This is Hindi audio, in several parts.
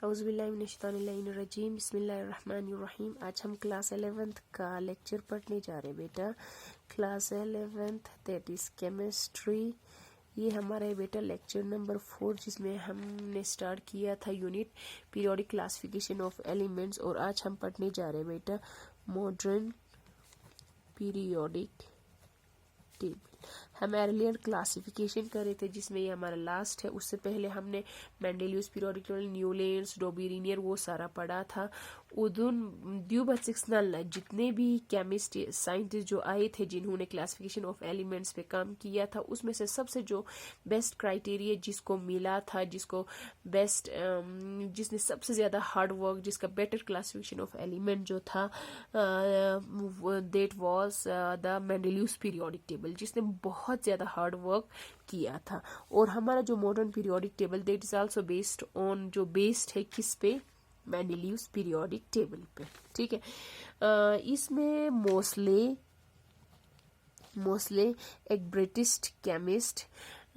औज़ुबिल्लाहिमिनश्शैतानिर्रजीम बिस्मिल्लाहिर्रहमानिर्रहीम। आज हम क्लास 11th का लेक्चर पढ़ने जा रहे हैं बेटा। Class 11th that is chemistry. ये हमारा है बेटा लेक्चर नंबर 4, जिसमें हमने स्टार्ट किया था unit periodic classification of elements. और आज हम पढ़ने जा रहे हैं बेटा मॉडर्न पीरियोडिक टेबल। हम अर्लियर क्लासिफिकेशन कर रहे थे, जिसमें ये हमारा लास्ट है। उससे पहले हमने मेंडेलियस पीरियोडिक टेबल, न्यूलैंड्स, डोबेरिनियर वो सारा पढ़ा था। उदुन ड्यूबसिक्सनल जितने भी केमिस्ट साइंटिस्ट जो आए थे जिन्होंने क्लासिफिकेशन ऑफ एलिमेंट्स पे काम किया था, उसमें से सबसे जो बेस्ट क्राइटेरिया जिसको मिला था, जिसको बेस्ट जिसने सबसे ज़्यादा हार्ड वर्क, जिसका बेटर क्लासिफिकेशन ऑफ एलिमेंट जो था, that was the Mendeleev's periodic table, जिसने बहुत ज़्यादा हार्ड वर्क किया था। और हमारा जो modern periodic table that is also based on, जो बेस्ड है किस पे, मेंडेलियस पीरियोडिक टेबल पे। ठीक है, इसमें मोस्ले एक ब्रिटिश केमिस्ट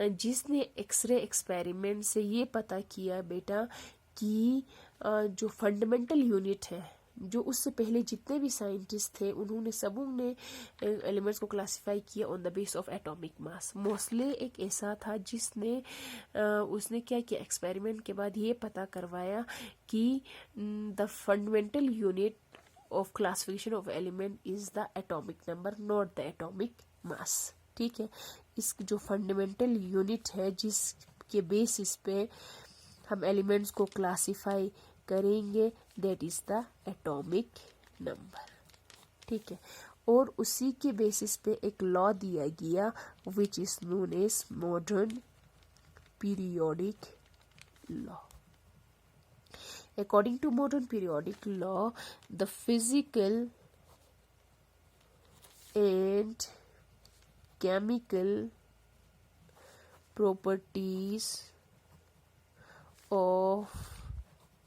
जिसने एक्सरे एक्सपेरिमेंट से ये पता किया बेटा कि जो फंडामेंटल यूनिट है, जो उससे पहले जितने भी साइंटिस्ट थे उन्होंने सबों ने एलिमेंट्स को क्लासिफाई किया on the base of atomic mass. Moseley एक ऐसा था जिसने उसने क्या किया, एक्सपेरिमेंट के बाद ये पता करवाया कि the fundamental unit of classification of element is the atomic number, not the atomic mass. ठीक है, इस जो फंडामेंटल यूनिट है जिसके बेसिस पे हम एलिमेंट्स को क्लासिफाई करेंगे, that is the atomic number. ठीक है, और उसी के बेसिस पे एक लॉ दिया गया which is known as modern periodic law. According to modern periodic law, the physical and chemical properties of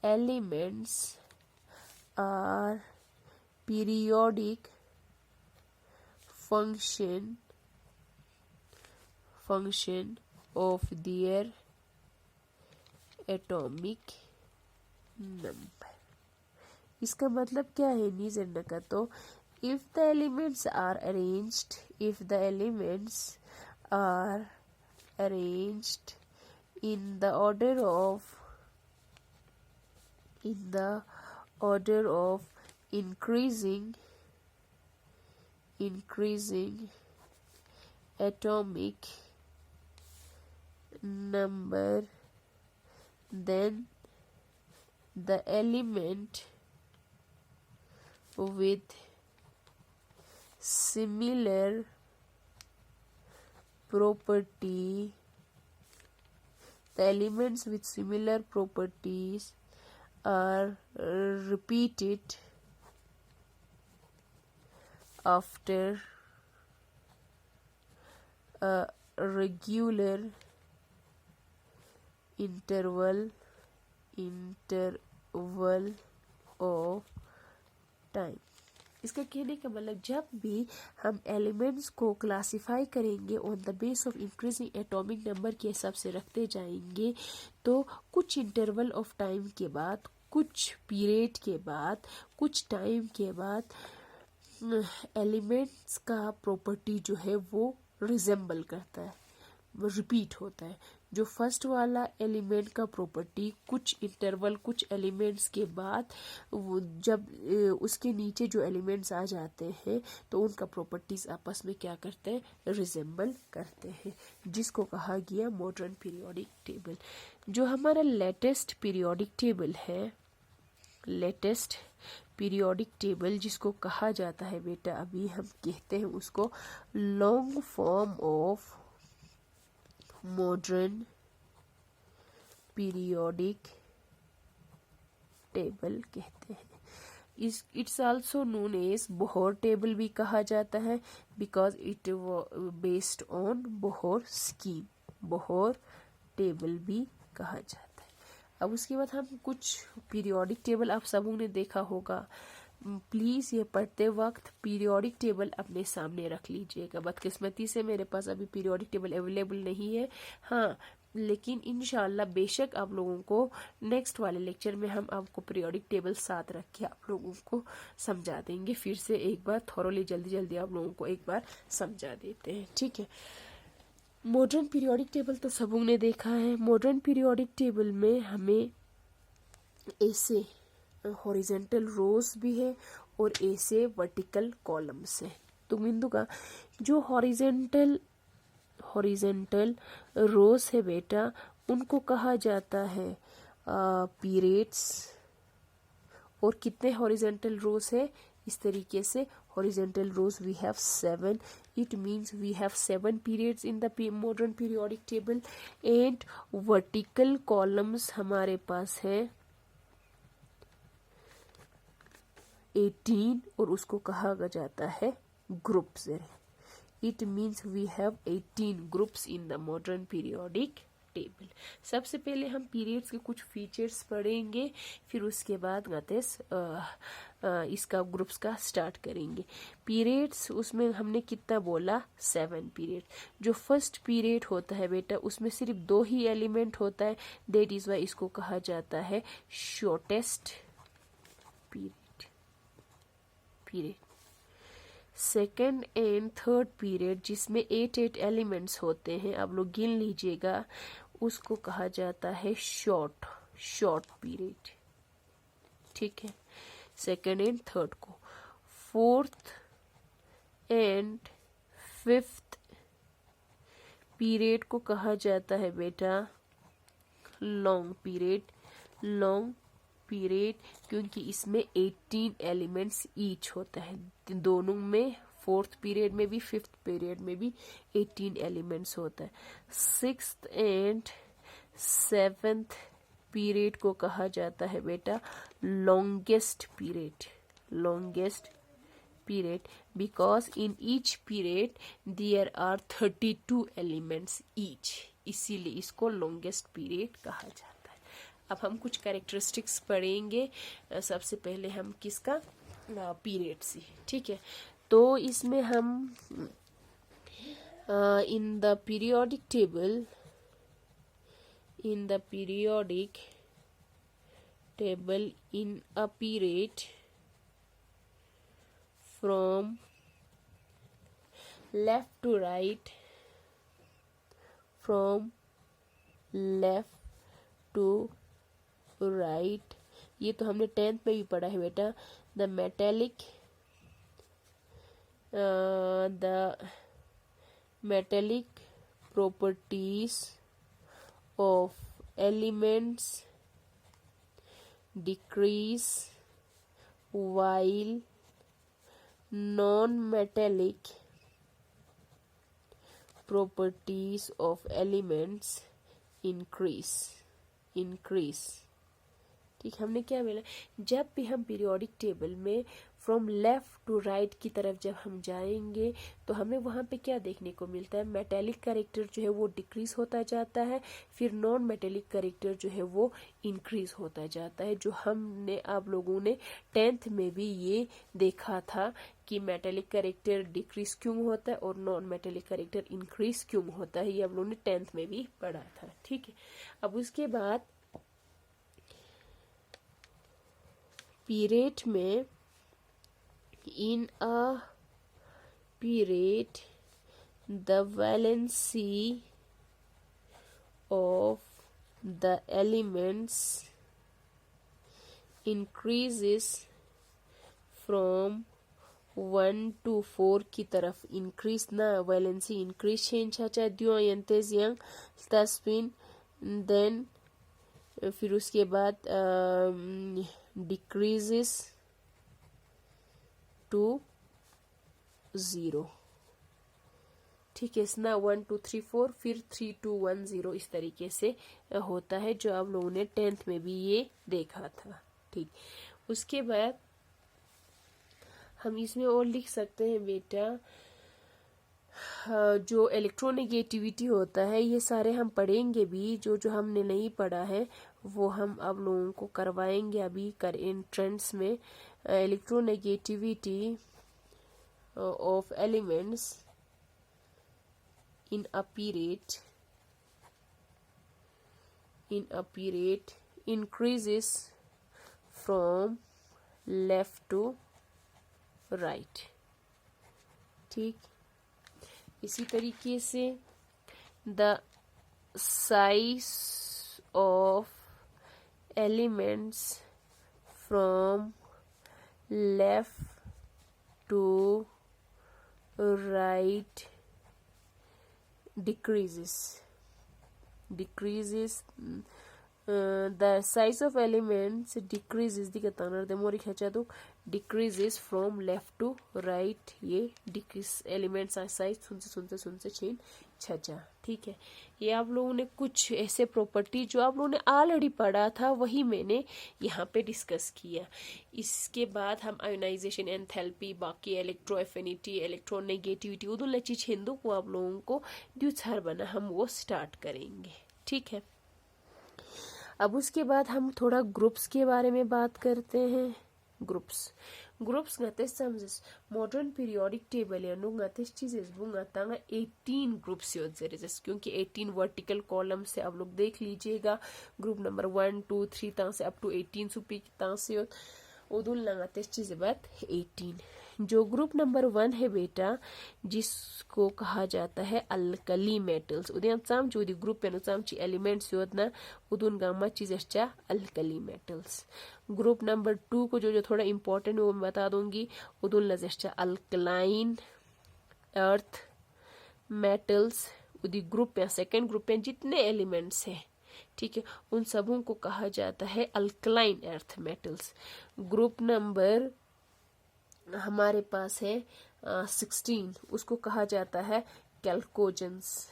elements are periodic function of their atomic number. इसका मतलब क्या है नीजर का, तो if the elements are arranged, in the order of increasing atomic number, then the element with similar property, the elements with similar properties are repeated after a regular interval of time. इसका कहने का मतलब जब भी हम एलिमेंट्स को क्लासिफाई करेंगे on the base of increasing atomic number के हिसाब से रखते जाएंगे, तो कुछ इंटरवल ऑफ टाइम के बाद, कुछ पीरियड के बाद, कुछ टाइम के बाद एलिमेंट्स का प्रॉपर्टी जो है वो रिजेंबल करता है, वो रिपीट होता है। जो फर्स्ट वाला एलिमेंट का प्रॉपर्टी कुछ इंटरवल, कुछ एलिमेंट्स के बाद वो जब उसके नीचे जो एलिमेंट्स आ जाते हैं तो उनका प्रॉपर्टीज आपस में क्या करते हैं, रिजेंबल करते हैं, जिसको कहा गया मॉडर्न पीरियोडिक टेबल। जो हमारा लेटेस्ट पीरियोडिक टेबल है, लेटेस्ट पीरियोडिक टेबल जिसको कहा जाता है बेटा, अभी हम कहते हैं उसको long form of modern periodic table कहते हैं। It's also known as Bohr table भी कहा जाता है, because it based on Bohr scheme, Bohr table भी कहा जाता है। अब उसके बाद हम कुछ पीरियोडिक टेबल आप सबों ने देखा होगा, प्लीज़ ये पढ़ते वक्त पीरियोडिक टेबल अपने सामने रख लीजिएगा। बदकिस्मती से मेरे पास अभी पीरियोडिक टेबल अवेलेबल नहीं है। हाँ, लेकिन इंशाल्लाह बेशक आप लोगों को नेक्स्ट वाले लेक्चर में हम आपको पीरियोडिक टेबल साथ रख के आप लोगों को समझा देंगे। फिर से एक बार थॉरोली जल्दी जल्दी आप लोगों को एक बार समझा देते हैं, ठीक है। मॉडर्न पीरियोडिक टेबल तो सब लोगों ने देखा है। मॉडर्न पीरियोडिक टेबल में हमें ऐसे हॉरिजेंटल रोज भी है और ऐसे वर्टिकल कॉलम्स है। तो बिंदु का जो हॉरिजेंटल रोज है बेटा, उनको कहा जाता है पीरियड्स। और कितने हॉरिजेंटल रोज है इस तरीके से, horizontal rows we have 7, it means we have 7 periods in the modern periodic table। And vertical columns हमारे पास है 18 और उसको कहा जाता है groups. It means we have 18 groups in the modern periodic table. सबसे पहले हम पीरियड्स के कुछ फीचर्स पढ़ेंगे, फिर उसके बाद इसका ग्रुप्स का स्टार्ट करेंगे। पीरियड्स उसमें हमने कितना बोला, 7 पीरियड। जो फर्स्ट पीरियड होता है बेटा उसमें सिर्फ 2 ही एलिमेंट होता है, दैट इज वाई इसको कहा जाता है shortest period. Second and third period जिसमें 8 एलिमेंट्स होते हैं, आप लोग गिन लीजिएगा, उसको कहा जाता है शॉर्ट पीरियड, ठीक है। सेकेंड एंड थर्ड को। फोर्थ एंड फिफ्थ पीरियड को कहा जाता है बेटा लॉन्ग पीरियड, क्योंकि इसमें 18 एलिमेंट्स ईच होता है। दोनों में, फोर्थ पीरियड में भी फिफ्थ पीरियड में भी 18 एलिमेंट्स होता है। सिक्स्थ एंड सेवेंथ पीरियड को कहा जाता है बेटा longest period because in each period there are 32 elements each, इसीलिए इसको लॉन्गेस्ट पीरियड कहा जाता है। अब हम कुछ कैरेक्टरिस्टिक्स पढ़ेंगे। सबसे पहले हम किसका, पीरियड से, ठीक है। तो इसमें हम इन the periodic table in a period from left to right, ये तो हमने 10th में भी पढ़ा है बेटा। The metallic properties of elements decrease while non-metallic properties of elements increase। ठीक, हमने क्या बोला, जब भी हम पीरियोडिक टेबल में फ्रॉम लेफ्ट टू राइट की तरफ जब हम जाएंगे तो हमें वहाँ पे क्या देखने को मिलता है, मेटेलिक कैरेक्टर जो है वो डिक्रीज होता जाता है, फिर नॉन मेटेलिक कैरेक्टर जो है वो इंक्रीज होता जाता है। जो हमने आप लोगों ने 10th में भी ये देखा था कि मेटेलिक कैरेक्टर डिक्रीज क्यों होता है और नॉन मेटेलिक कैरेक्टर इंक्रीज क्यों होता है, ये आप लोगों ने 10th में भी पढ़ा था, ठीक है। अब उसके बाद पीरियड में, in a period the valency of the elements increases from 1 to 4 की तरफ increase ना valency increase change चाचा दियो यंतेज यंग तस्वीन, then फिर उसके बाद decreases to 0, ठीक है। इसना 1 2 3 4 फिर 3 2 1 0 इस तरीके से होता है, जो आप लोगों ने 10th में भी ये देखा था, ठीक। उसके बाद हम इसमें और लिख सकते हैं बेटा, जो इलेक्ट्रोनेगेटिविटी होता है, ये सारे हम पढ़ेंगे भी, जो हमने नहीं पढ़ा है वो हम आप लोगों को करवाएंगे अभी एंट्रेंस में। Electronegativity of elements in a period in a period increases from left to right। ठीक, इसी तरीके से the size of elements from left to right decreases the size of elements decreases दिखता the more खचा दो decreases from left to right, ये decrease elements का size सुनते चेंज छचा। ठीक है, ये आप लोगों ने कुछ ऐसे प्रॉपर्टी जो आप लोगों ने ऑलरेडी पढ़ा था वही मैंने यहाँ पे डिस्कस किया। इसके बाद हम आयोनाइजेशन, एंथैल्पी, बाकी इलेक्ट्रो एफिनिटी, इलेक्ट्रोनेगेटिविटी उदुल चीज हिंदू को आप लोगों को द्विचार बना हम वो स्टार्ट करेंगे। ठीक है, अब उसके बाद हम थोड़ा ग्रुप्स के बारे में बात करते हैं। Groups ngates samzes modern periodic table या नो ngates चीजें बुंगा तांगा 18 ग्रुप्स योद जरेस, क्योंकि 18 वर्टिकल कॉलम से आप लोग देख लीजिएगा। ग्रुप नंबर 1 2 3 तां से अप टू 18 सुपी तां से योद उदुल ngates चीजें बात 18। जो ग्रुप नंबर 1 है बेटा, जिसको कहा जाता है अल्कली मेटल्स, उदयन साम जो दी ग्रुप पेनो साम ची एलिमेंट्स योदना उदुन गामा चीजें अल्कली मेटल्स। ग्रुप नंबर 2 को जो थोड़ा इंपॉर्टेंट वो मैं बता दूंगी, उदुन लजेस्टा अल्कलाइन अर्थ मेटल्स। उदी ग्रुप पे सेकेंड ग्रुप पे जितने एलिमेंट्स हैं, ठीक है, उन सबों को कहा जाता है alkaline earth metals. Group number हमारे पास है 16, उसको कहा जाता है कैल्कोजेंस,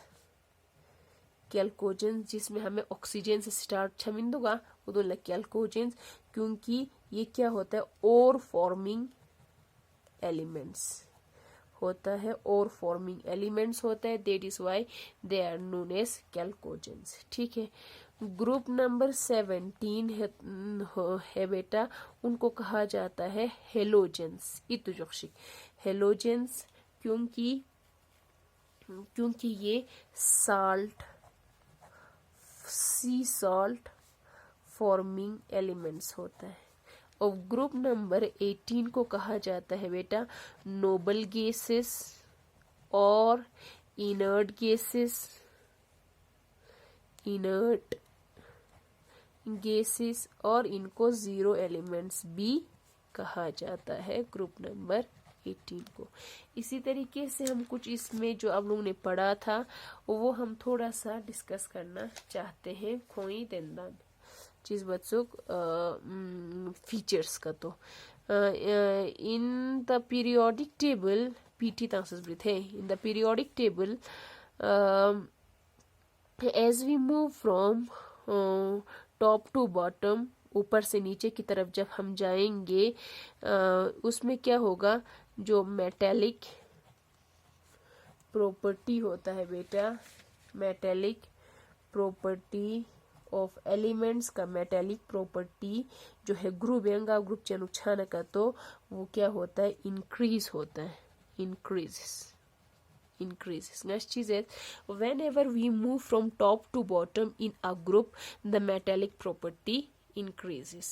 जिसमें हमें ऑक्सीजन से स्टार्ट छमिंदुगा उदुल कैल्कोजेंस, क्योंकि ये क्या होता है और फॉर्मिंग एलिमेंट्स होता है, that is why they are known as chalcogens. ठीक है, ग्रुप नंबर 17 है बेटा, उनको कहा जाता है हेलोजेंस। हेलोजेंस क्योंकि ये सी सॉल्ट फॉर्मिंग एलिमेंट्स होता है। और ग्रुप नंबर 18 को कहा जाता है बेटा नोबल गैसेस और इनर्ट गैसेस और इनको जीरो एलिमेंट्स भी कहा जाता है ग्रुप नंबर 18 को। इसी तरीके से हम कुछ इसमें जो आप लोगों ने पढ़ा था वो हम थोड़ा सा डिस्कस करना चाहते हैं। खोई देंदान चीज बच्चों फीचर्स का तो इन द पीरियोडिक टेबल पीटी तांसस थे in the periodic table as we move from top to bottom, ऊपर से नीचे की तरफ जब हम जाएंगे उसमें क्या होगा, जो मेटेलिक प्रॉपर्टी होता है बेटा, मेटेलिक प्रॉपर्टी ऑफ एलिमेंट्स का मेटेलिक प्रॉपर्टी जो है ग्रुप चनुच्छान का, तो वो क्या होता है इंक्रीज होता है, increases. Next चीज है whenever we move from top to bottom in a group the metallic property increases।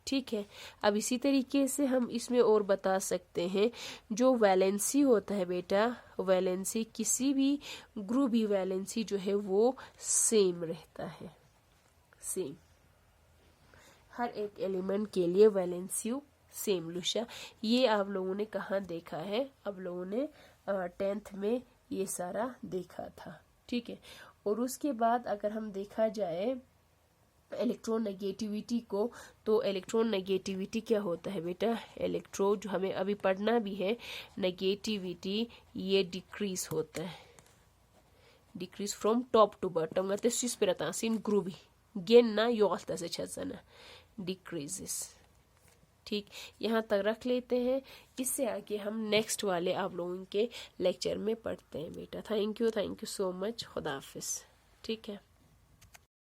ठीक है, अब इसी तरीके से हम इसमें और बता सकते हैं जो वैलेंसी होता है बेटा, वैलेंसी किसी भी ग्रुप की वैलेंसी जो है वो सेम रहता है, सेम हर एक एलिमेंट के लिए वैलेंसी सेम लुशा। ये आप लोगों ने कहाँ देखा है, आप लोगों ने 10th में ये सारा देखा था। ठीक है, और उसके बाद अगर हम देखा जाए इलेक्ट्रोनेगेटिविटी को, तो इलेक्ट्रोनेगेटिविटी क्या होता है बेटा, इलेक्ट्रो जो हमें अभी पढ़ना भी है, नेगेटिविटी ये डिक्रीज होता है, decrease from top to bottom सिन ग्रुप गेन ना योल्ता से छजना डिक्रीजेस। ठीक, यहाँ तक रख लेते हैं, इससे आगे हम नेक्स्ट वाले आप लोगों के लेक्चर में पढ़ते हैं बेटा। थैंक यू सो मच, खुदा हाफिज। ठीक है।